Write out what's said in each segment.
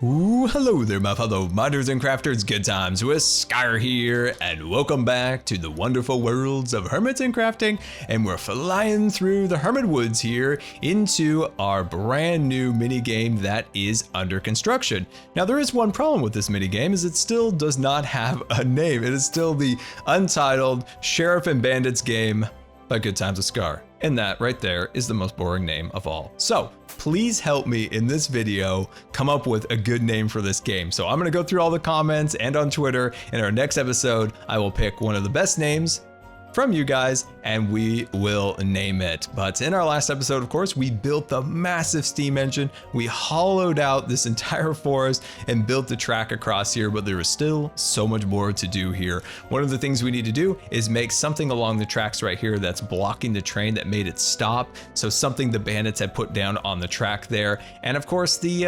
Ooh, hello there, my fellow miners and crafters. Good times with Scar here, and welcome back to the wonderful worlds of hermits and crafting. And we're flying through the hermit woods here into our brand new mini game that is under construction. Now, there is one problem with this mini game, is it still does not have a name. It is still the untitled Sheriff and Bandits game by Good Times with Scar. And that right there is the most boring name of all. So please help me in this video come up with a good name for this game. So I'm gonna go through all the comments and on Twitter. In our next episode, I will pick one of the best names from you guys and we will name it. But in our last episode, of course, we built the massive steam engine. We hollowed out this entire forest and built the track across here, but there is still so much more to do here. One of the things we need to do is make something along the tracks right here that's blocking the train that made it stop. So something the bandits had put down on the track there. And of course, the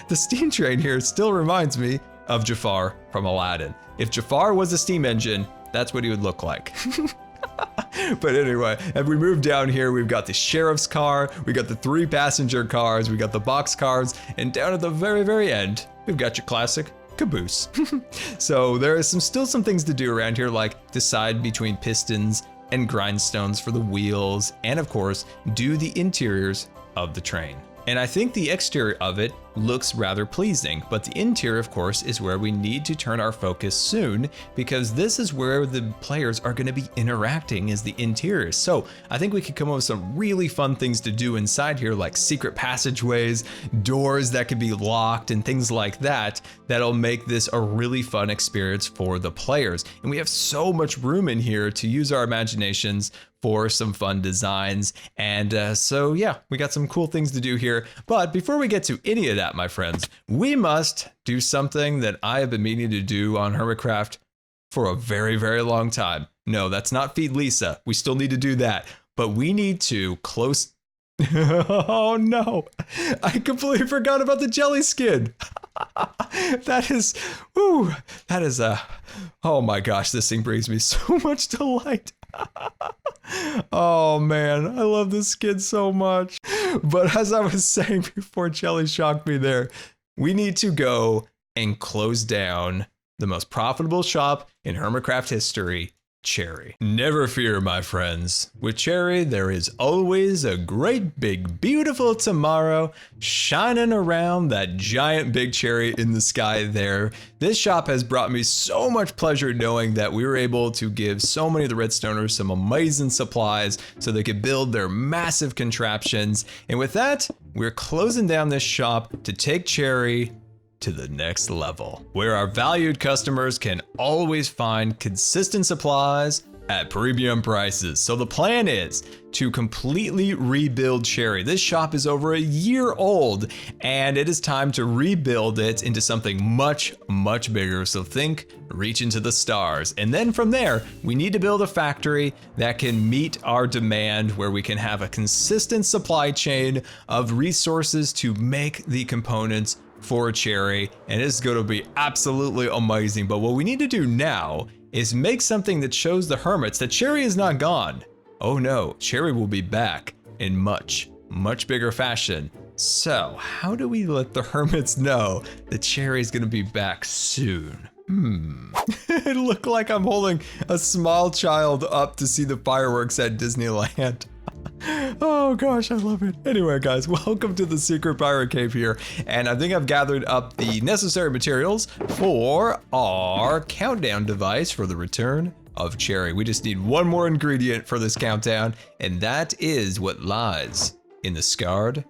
the steam train here still reminds me of Jafar from Aladdin. If Jafar was a steam engine, that's what he would look like. But anyway, as we move down here, we've got the sheriff's car, we got the 3 passenger cars, we got the box cars, and down at the very, very end, we've got your classic caboose. So there is still some things to do around here, like decide between pistons and grindstones for the wheels, and of course, do the interiors of the train. And I think the exterior of it looks rather pleasing, but the interior, of course, is where we need to turn our focus soon, because this is where the players are going to be interacting, is the interior. So I think we could come up with some really fun things to do inside here, like secret passageways, doors that could be locked, and things like that, that'll make this a really fun experience for the players. And we have so much room in here to use our imaginations for some fun designs. And so yeah, we got some cool things to do here. But before we get to any of that, my friends, we must do something that I have been meaning to do on Hermitcraft for a very, very long time. No, that's not feed Lisa. We still need to do that. But we need to close... Oh no, I completely forgot about the jelly skin. That is, whoo, that is oh my gosh, this thing brings me so much delight. Oh man, I love this skin so much. But as I was saying before Jelly shocked me there, we need to go and close down the most profitable shop in Hermitcraft history, Cherry. Never fear, my friends. With Cherry, there is always a great big beautiful tomorrow shining around that giant big cherry in the sky there. This shop has brought me so much pleasure knowing that we were able to give so many of the redstoners some amazing supplies so they could build their massive contraptions. And with that, we're closing down this shop to take Cherry to the next level, where our valued customers can always find consistent supplies at premium prices. So the plan is to completely rebuild Cherry. This shop is over a year old and it is time to rebuild it into something much, much bigger. So think reach into the stars. And then from there, we need to build a factory that can meet our demand, where we can have a consistent supply chain of resources to make the components for Cherry, and it's going to be absolutely amazing. But what we need to do now is make something that shows the hermits that Cherry is not gone. Oh no, Cherry will be back in much, much bigger fashion. So how do we let the hermits know that Cherry is going to be back soon? It looked like I'm holding a small child up to see the fireworks at Disneyland. Oh gosh, I love it. Anyway, guys, welcome to the secret pirate cave here. And I think I've gathered up the necessary materials for our countdown device for the return of Cherry. We just need one more ingredient for this countdown, and that is what lies in the scarred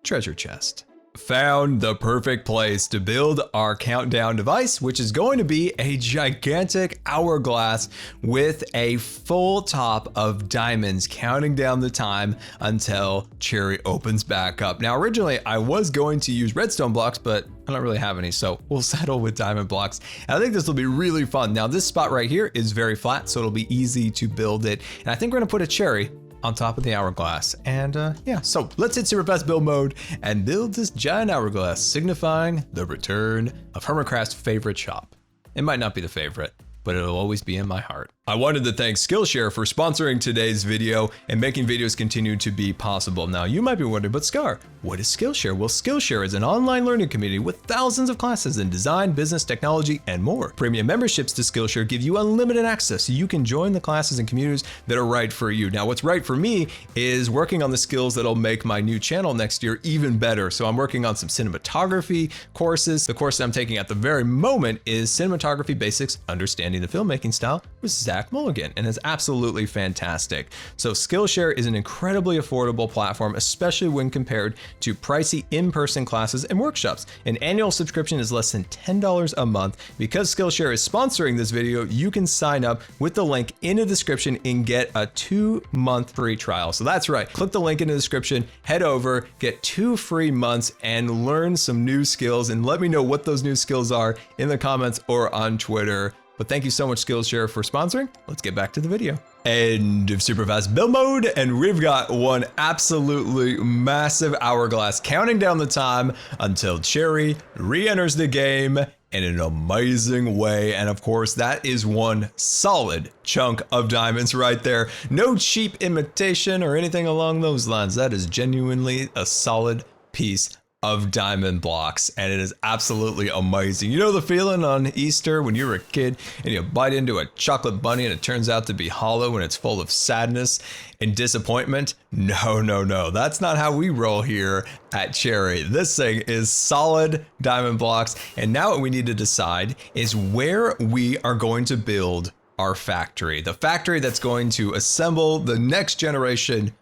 treasure chest. Found the perfect place to build our countdown device, which is going to be a gigantic hourglass with a full top of diamonds counting down the time until Cherry opens back up. Now, originally I was going to use redstone blocks, but I don't really have any, so we'll settle with diamond blocks. And I think this will be really fun. Now, this spot right here is very flat, so it'll be easy to build it. And I think we're gonna put a cherry on top of the hourglass. And yeah, so let's hit super fast build mode and build this giant hourglass, signifying the return of Hermitcraft's favorite shop. It might not be the favorite, but it'll always be in my heart. I wanted to thank Skillshare for sponsoring today's video and making videos continue to be possible. Now, you might be wondering, but Scar, what is Skillshare? Well, Skillshare is an online learning community with thousands of classes in design, business, technology, and more. Premium memberships to Skillshare give you unlimited access so you can join the classes and communities that are right for you. Now, what's right for me is working on the skills that'll make my new channel next year even better. So I'm working on some cinematography courses. The course that I'm taking at the very moment is Cinematography Basics, Understanding the Filmmaking Style with Zach Mulligan, and it's absolutely fantastic. So Skillshare is an incredibly affordable platform, especially when compared to pricey in-person classes and workshops. An annual subscription is less than $10 a month. Because Skillshare is sponsoring this video, you can sign up with the link in the description and get a 2-month free trial. So that's right, click the link in the description, head over, get 2 free months and learn some new skills, and let me know what those new skills are in the comments or on Twitter. But thank you so much, Skillshare, for sponsoring. Let's get back to the video. End of super fast build mode, and we've got one absolutely massive hourglass counting down the time until Cherry re-enters the game in an amazing way. And of course, that is one solid chunk of diamonds right there. No cheap imitation or anything along those lines. That is genuinely a solid piece of diamond blocks, and it is absolutely amazing. You know the feeling on Easter when you were a kid and you bite into a chocolate bunny and it turns out to be hollow and it's full of sadness and disappointment? No, that's not how we roll here at Cherry. This thing is solid diamond blocks, and now what we need to decide is where we are going to build our factory. The factory that's going to assemble the next generation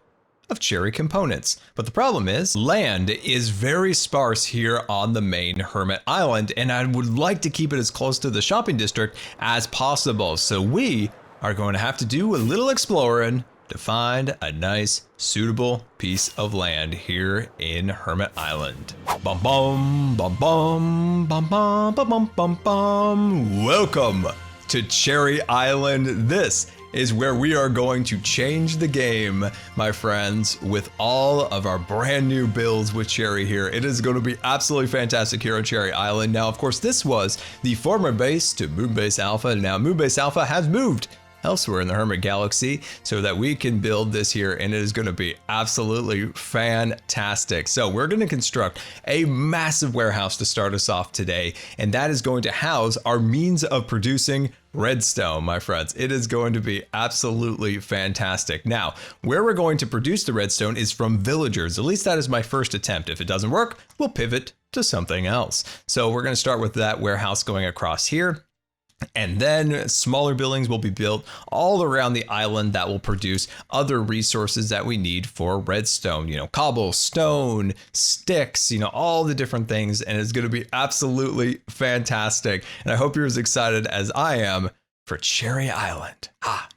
of Cherry components. But the problem is, land is very sparse here on the main Hermit Island, and I would like to keep it as close to the shopping district as possible. So we are going to have to do a little exploring to find a nice, suitable piece of land here in Hermit Island. Bum bum, bum bum, bum bum, bum bum bum bum. Welcome to Cherry Island. This is where we are going to change the game, my friends, with all of our brand new builds with Cherry here. It is going to be absolutely fantastic here on Cherry Island. Now, of course, this was the former base to Moonbase Alpha. Now, Moonbase Alpha has moved elsewhere in the Hermit Galaxy so that we can build this here, and it is going to be absolutely fantastic. So we're going to construct a massive warehouse to start us off today, and that is going to house our means of producing redstone, my friends. It is going to be absolutely fantastic. Now, where we're going to produce the redstone is from villagers. At least that is my first attempt. If it doesn't work, we'll pivot to something else. So we're going to start with that warehouse going across here. And then smaller buildings will be built all around the island that will produce other resources that we need for redstone, you know, cobble, stone, sticks, you know, all the different things. And it's going to be absolutely fantastic. And I hope you're as excited as I am for Cherry Island.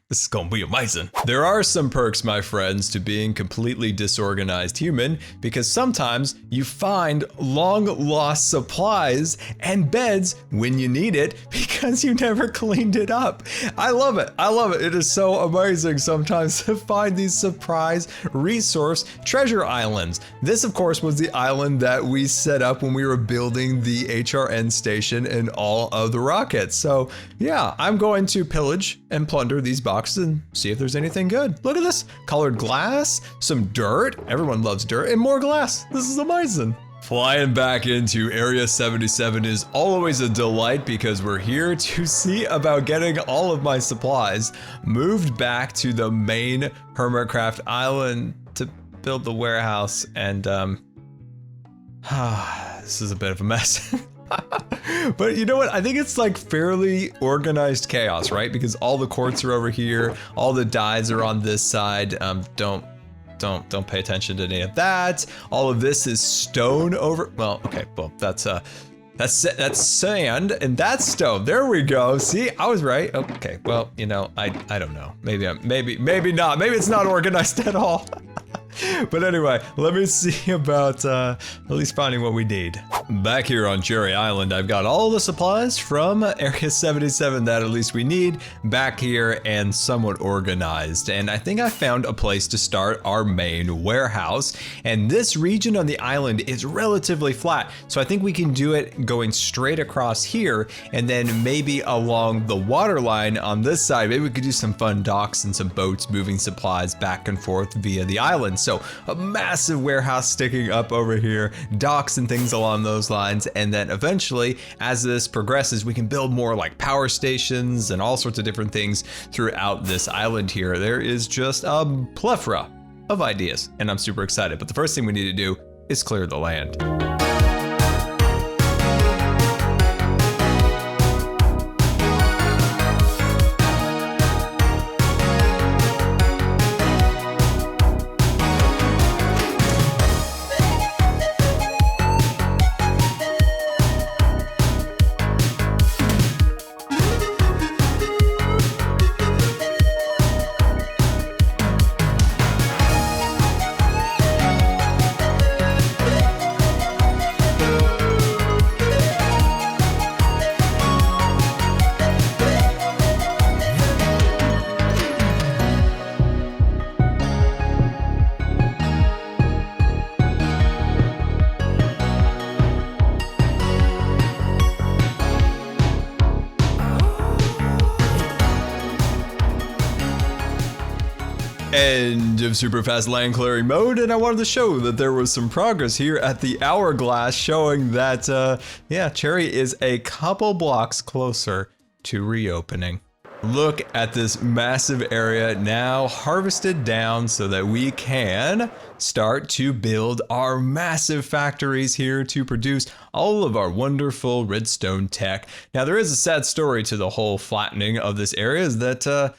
This is gonna be amazing. There are some perks, my friends, to being completely disorganized human, because sometimes you find long lost supplies and beds when you need it because you never cleaned it up. I love it. I love it. It is so amazing sometimes to find these surprise resource treasure islands. This, of course, was the island that we set up when we were building the HRN station and all of the rockets. So yeah, I'm going to pillage and plunder these boxes and see if there's anything good. Look at this, colored glass, some dirt. Everyone loves dirt, and more glass. This is amazing. Flying back into Area 77 is always a delight because we're here to see about getting all of my supplies moved back to the main Hermitcraft Island to build the warehouse. And this is a bit of a mess. But you know what? I think it's like fairly organized chaos, right? Because all the quartz are over here, all the dyes are on this side. Don't pay attention to any of that. All of this is stone over. Well, okay, well that's sand and that's stone. There we go. See, I was right. Okay, well, you know, I don't know. Maybe not. Maybe it's not organized at all. But anyway, let me see about at least finding what we need. Back here on Cherry Island, I've got all the supplies from Area 77 that at least we need back here and somewhat organized. And I think I found a place to start our main warehouse. And this region on the island is relatively flat, so I think we can do it going straight across here and then maybe along the water line on this side. Maybe we could do some fun docks and some boats moving supplies back and forth via the island. So a massive warehouse sticking up over here, docks and things along those lines. And then eventually, as this progresses, we can build more like power stations and all sorts of different things throughout this island here. There is just a plethora of ideas and I'm super excited. But the first thing we need to do is clear the land. End of super fast land clearing mode, and I wanted to show that there was some progress here at the hourglass showing that, yeah, Cherry is a couple blocks closer to reopening. Look at this massive area now harvested down so that we can start to build our massive factories here to produce all of our wonderful redstone tech. Now, there is a sad story to the whole flattening of this area, is that,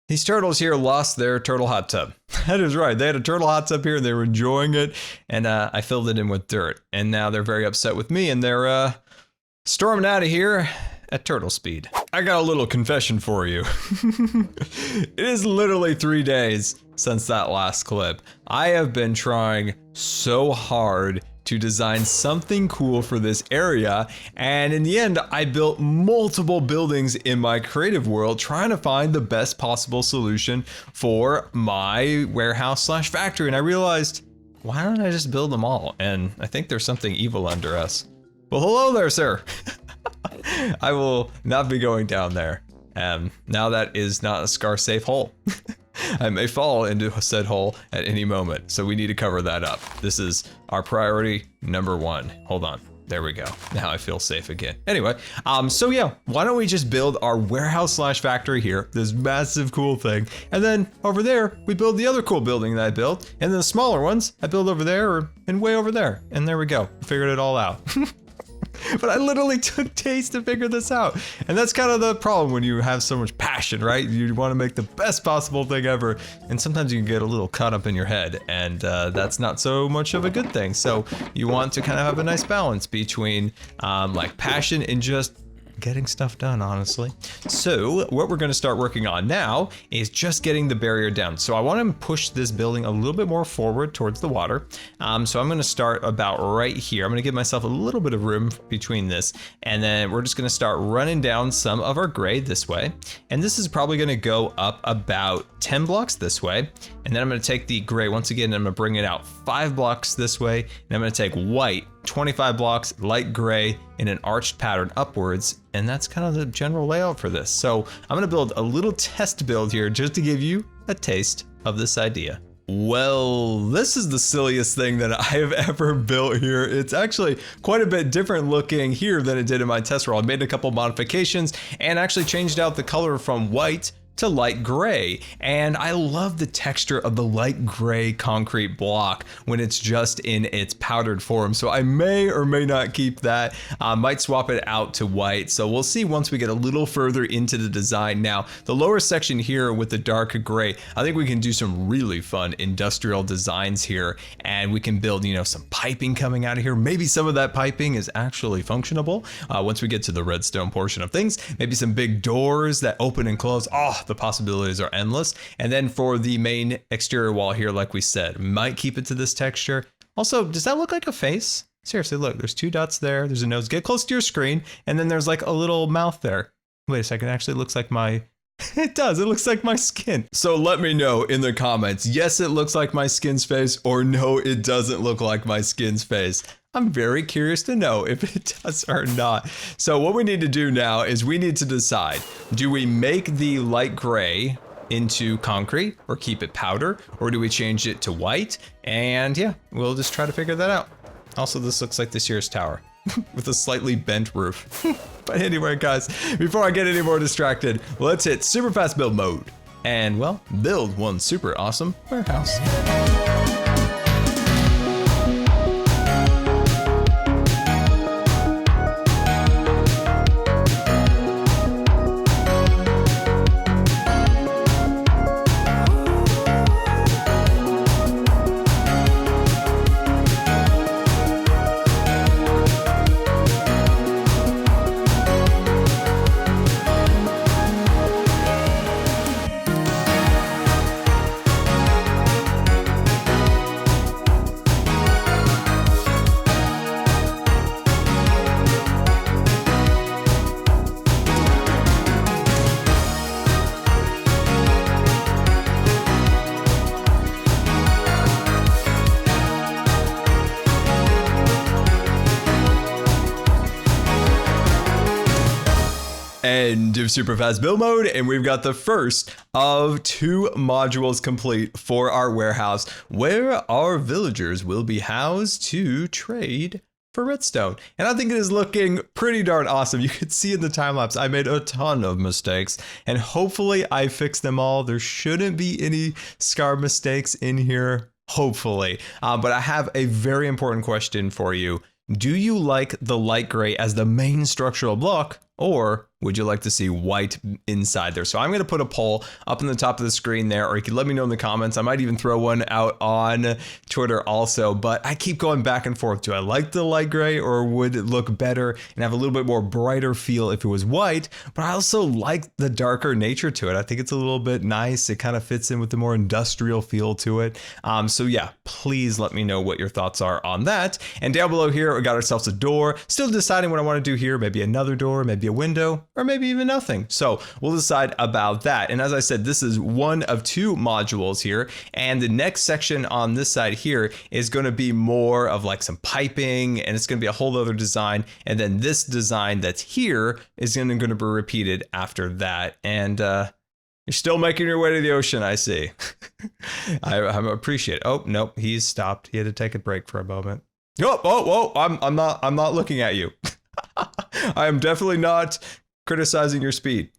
these turtles here lost their turtle hot tub. That is right. They had a turtle hot tub here and they were enjoying it. And I filled it in with dirt. And now they're very upset with me and they're storming out of here at turtle speed. I got a little confession for you. It is literally 3 days since that last clip. I have been trying so hard to design something cool for this area, and in the end I built multiple buildings in my creative world trying to find the best possible solution for my warehouse slash factory, and I realized, why don't I just build them all? And I think there's something evil under us. Well, hello there, sir. I will not be going down there. Now that is not a Scar safe hole. I may fall into said hole at any moment, so we need to cover that up. This is our priority number 1. Hold on. There we go. Now I feel safe again. Anyway, so yeah, why don't we just build our warehouse slash factory here, this massive cool thing, and then over there, we build the other cool building that I built, and then the smaller ones I build over there and way over there, and there we go. We figured it all out. But I literally took days to figure this out. And that's kind of the problem when you have so much passion, right? You want to make the best possible thing ever. And sometimes you can get a little caught up in your head, and that's not so much of a good thing. So you want to kind of have a nice balance between like passion and just getting stuff done, honestly. So what we're going to start working on now is just getting the barrier down. So I want to push this building a little bit more forward towards the water. So I'm going to start about right here. I'm going to give myself a little bit of room between this, and then we're just going to start running down some of our gray this way. And this is probably going to go up about 10 blocks this way. And then I'm going to take the gray once again, and I'm going to bring it out 5 blocks this way. And I'm going to take white 25 blocks, light gray in an arched pattern upwards, and that's kind of the general layout for this. So I'm gonna build a little test build here just to give you a taste of this idea. Well, this is the silliest thing that I have ever built here. It's actually quite a bit different looking here than it did in my test world. I made a couple modifications and actually changed out the color from white to light gray, and I love the texture of the light gray concrete block when it's just in its powdered form. So I may or may not keep that. Might swap it out to white, so we'll see once we get a little further into the design. Now the lower section here with the dark gray, I think we can do some really fun industrial designs here, and we can build, you know, some piping coming out of here. Maybe some of that piping is actually functionable once we get to the redstone portion of things. Maybe some big doors that open and close. Oh, the possibilities are endless. And then for the main exterior wall here, like we said, might keep it to this texture. Also, does that look like a face? Seriously, look, there's 2 dots there. There's a nose. Get close to your screen. And then there's like a little mouth there. Wait a second, it actually looks like my... It does, it looks like my skin. So let me know in the comments, yes, it looks like my skin's face, or no, it doesn't look like my skin's face. I'm very curious to know if it does or not. So what we need to do now is we need to decide, do we make the light gray into concrete or keep it powder, or do we change it to white? And yeah, we'll just try to figure that out. Also, this looks like the Sears Tower with a slightly bent roof. But anyway, guys, before I get any more distracted, let's hit super fast build mode and, well, build one super awesome warehouse. End of super fast build mode, and we've got the first of 2 modules complete for our warehouse where our villagers will be housed to trade for redstone. And I think it is looking pretty darn awesome. You can see in the time lapse I made a ton of mistakes, and hopefully I fixed them all. There shouldn't be any Scar mistakes in here, hopefully. But I have a very important question for you. Do you like the light gray as the main structural block, or would you like to see white inside there? So I'm going to put a poll up in the top of the screen there, or you can let me know in the comments. I might even throw one out on Twitter also, but I keep going back and forth. Do I like the light gray, or would it look better and have a little bit more brighter feel if it was white? But I also like the darker nature to it. I think it's a little bit nice. It kind of fits in with the more industrial feel to it. So yeah, please let me know what your thoughts are on that. And down below here, we got ourselves a door. Still deciding what I want to do here. Maybe another door, maybe a window, or maybe even nothing. So we'll decide about that. And as I said, this is one of 2 modules here. And the next section on this side here is going to be more of like some piping, and it's going to be a whole other design. And then this design that's here is going to be repeated after that. And you're still making your way to the ocean, I see. I appreciate it. Oh, nope, he's stopped. He had to take a break for a moment. Oh, I'm not looking at you. I am definitely not criticizing your speed.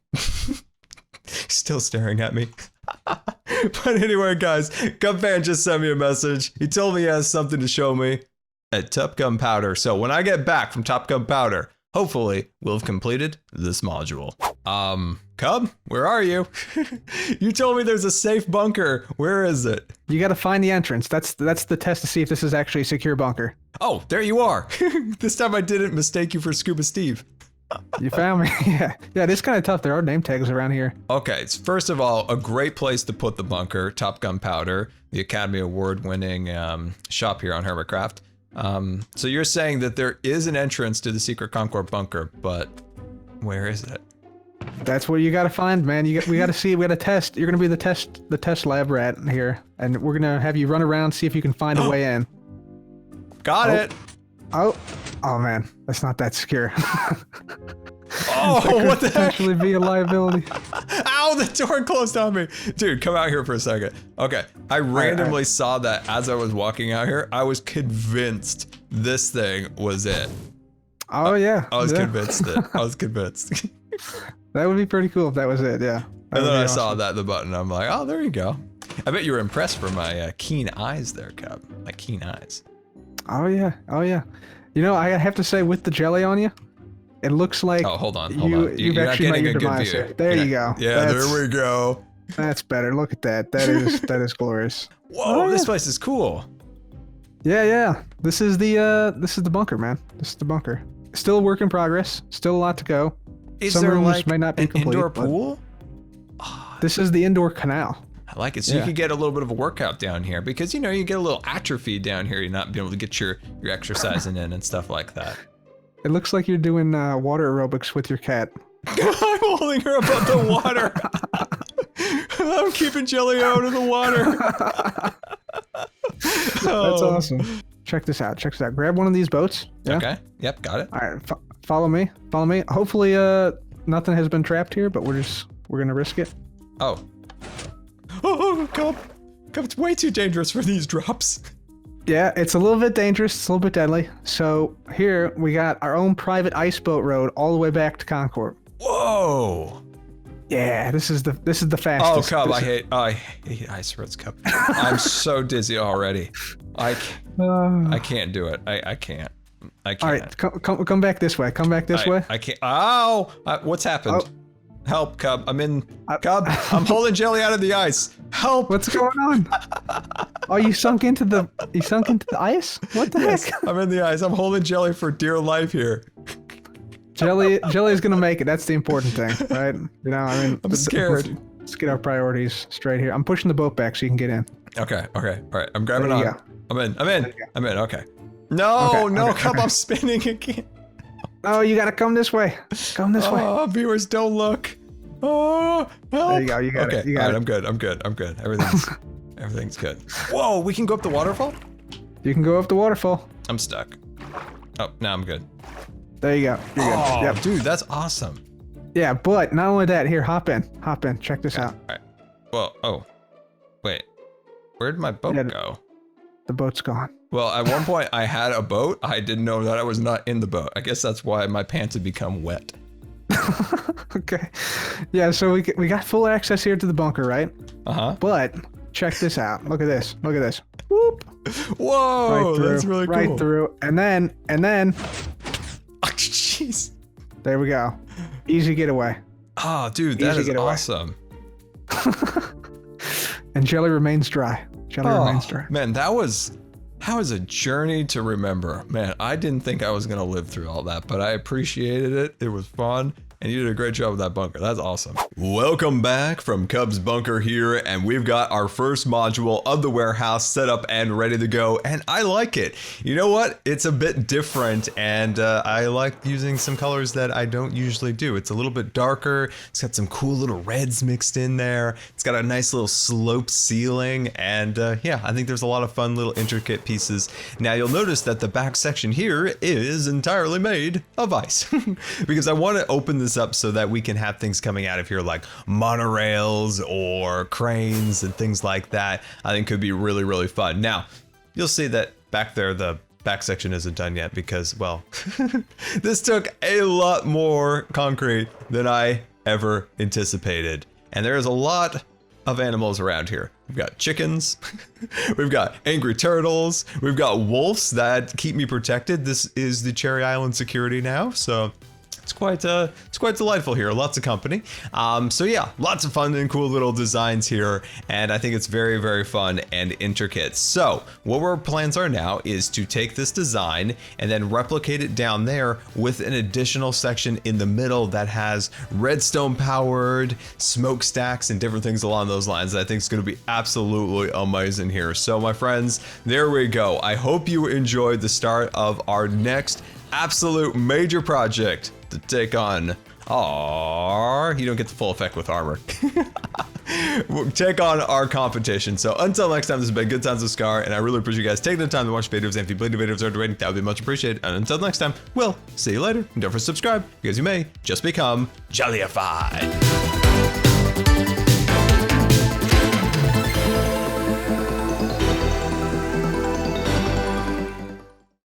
Still staring at me. But anyway, guys, Cubfan just sent me a message. He told me he has something to show me at Top Gun Powder. So when I get back from Top Gun Powder, hopefully we'll have completed this module. Cub, where are you? You told me there's a safe bunker. Where is it? You got to find the entrance. That's the test to see if this is actually a secure bunker. Oh, there you are. This time I didn't mistake you for Scuba Steve. You found me. Yeah, it is kind of tough. There are name tags around here. Okay, it's first of all, a great place to put the bunker, Top Gun Powder, the Academy Award-winning shop here on Hermitcraft. So you're saying that there is an entrance to the secret Concord bunker, but where is it? That's what you got to find, man. We got to see. We got to test. You're gonna be the test lab rat here, and we're gonna have you run around, see if you can find a way in. Got it. Oh, man, that's not that secure. Oh, what the heck? Actually, be a liability. Ow! The door closed on me, dude. Come out here for a second. Okay, I randomly saw that as I was walking out here. I was convinced this thing was it. Oh yeah. I was convinced it. I was convinced. That would be pretty cool if that was it, yeah. And then I saw that the button. I'm like, oh, there you go. I bet you were impressed for my keen eyes there, Cub. My keen eyes. Oh yeah. You know, I have to say, with the jelly on you, it looks like. Oh, hold on. You've actually made your demise here. There you go. Yeah, there we go. That's better. Look at that. That is glorious. Whoa, this place is cool. Yeah. This is the bunker, man. This is the bunker. Still a work in progress. Still a lot to go. Is Some there rooms like may not be an complete, indoor pool? Oh, This is the indoor canal. I like it. So you can get a little bit of a workout down here because, you know, you get a little atrophy down here. You're not being able to get your exercising in and stuff like that. It looks like you're doing water aerobics with your cat. I'm holding her above the water. I'm keeping Jelly out of the water. That's awesome. Check this out. Check this out. Grab one of these boats. Yeah? Okay. Yep. Got it. All right. Follow me. Follow me. Hopefully, nothing has been trapped here, but we're gonna risk it. Oh. Oh, Cub, it's way too dangerous for these drops. Yeah, it's a little bit dangerous. It's a little bit deadly. So here we got our own private ice boat road all the way back to Concord. Whoa. Yeah, this is the fastest. Oh, Cub, I hate ice roads, Cub. I'm so dizzy already. I can't do it. I can't. All right, come back this way. Come back this way. I can't. Ow! What's happened? Oh. Help, Cub. Cub, I'm holding Jelly out of the ice. Help! What's going on? Oh, you sunk into the ice? What the heck? I'm in the ice. I'm holding Jelly for dear life here. Jelly's gonna make it. That's the important thing, right? You know, I mean, I'm scared. Let's get our priorities straight here. I'm pushing the boat back so you can get in. Okay. All right. I'm grabbing on. Go. I'm in. Okay. No, Cub, I'm spinning again. Oh, you gotta come this way. Come this way. Oh, viewers, don't look. Oh, help. There you go. You got it. You got it. I'm good. Everything's good. Whoa, we can go up the waterfall? You can go up the waterfall. I'm stuck. Oh, now I'm good. There you go. You're good. Oh, yep. dude, that's awesome. Yeah, but not only that. Here, hop in. Check this out. All right. Well, oh, wait. Where'd my boat go? The boat's gone. Well, at one point I had a boat. I didn't know that I was not in the boat. I guess that's why my pants had become wet. Okay. Yeah, so we got full access here to the bunker, right? Uh-huh. But check this out. Look at this. Whoop. Whoa, Right through, that's really cool. Right through. And then. Oh, jeez. There we go. Easy getaway. Oh, dude, that is awesome. And Jelly remains dry. Man, that was a journey to remember. Man, I didn't think I was gonna live through all that, but I appreciated it. It was fun. And you did a great job with that bunker. That's awesome. Welcome back from Cub's Bunker here, and we've got our first module of the warehouse set up and ready to go, and I like it. You know what? It's a bit different, and I like using some colors that I don't usually do. It's a little bit darker. It's got some cool little reds mixed in there. It's got a nice little slope ceiling, and yeah, I think there's a lot of fun little intricate pieces. Now you'll notice that the back section here is entirely made of ice because I want to open this up so that we can have things coming out of here like monorails or cranes and things like that. I think could be really, really fun. Now, you'll see that back there, the back section isn't done yet because, well, this took a lot more concrete than I ever anticipated. And there's a lot of animals around here. We've got chickens, we've got angry turtles, we've got wolves that keep me protected. This is the Cherry Island security now, so it's quite delightful here. Lots of company. So yeah, lots of fun and cool little designs here, and I think it's very, very fun and intricate. So what our plans are now is to take this design and then replicate it down there with an additional section in the middle that has redstone powered smokestacks and different things along those lines. I think it's going to be absolutely amazing here. So my friends, there we go. I hope you enjoyed the start of our next absolute major project to take on you don't get the full effect with armor. We'll take on our competition. So until next time, this has been Good Times with Scar, and I really appreciate you guys taking the time to watch videos. And if you played the videos or rating, that would be much appreciated. And until next time, we'll see you later. And don't forget to subscribe because you may just become Jellyified.